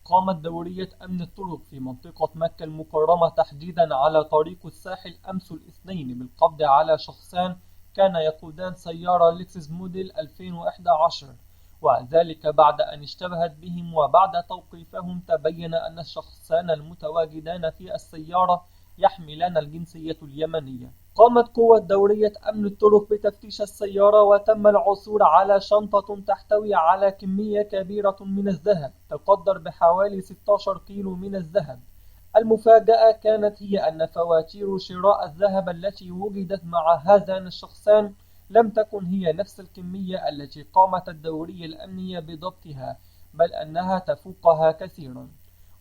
قامت دورية أمن الطرق في منطقة مكة المكرمة تحديدا على طريق الساحل أمس الاثنين بالقبض على شخصان كانا يقودان سيارة لكسس موديل 2011، وذلك بعد أن اشتبهت بهم، وبعد توقيفهم تبين أن الشخصان المتواجدان في السيارة يحملان الجنسية اليمنية. قامت قوة دورية أمن الطرق بتفتيش السيارة، وتم العثور على شنطة تحتوي على كمية كبيرة من الذهب تقدر بحوالي 16 كيلو من الذهب. المفاجأة كانت هي أن فواتير شراء الذهب التي وجدت مع هذان الشخصان لم تكن هي نفس الكمية التي قامت الدورية الأمنية بضبطها، بل أنها تفوقها كثيرا.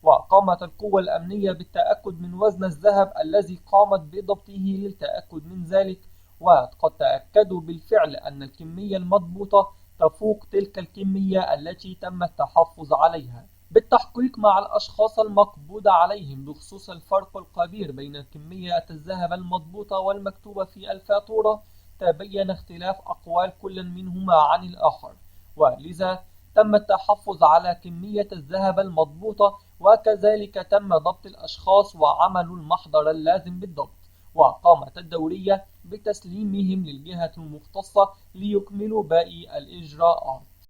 وقامت القوى الأمنية بالتأكد من وزن الذهب الذي قامت بضبطه للتأكد من ذلك، وقد تأكدوا بالفعل أن الكمية المضبوطة تفوق تلك الكمية التي تم التحفظ عليها. بالتحقيق مع الأشخاص المقبوض عليهم بخصوص الفرق الكبير بين كمية الذهب المضبوطة والمكتوبة في الفاتورة، تبين اختلاف أقوال كل منهما عن الآخر، ولذا تم التحفظ على كمية الذهب المضبوطة، وكذلك تم ضبط الأشخاص وعملوا المحضر اللازم بالضبط، وقامت الدورية بتسليمهم للجهة المختصة ليكملوا باقي الإجراءات.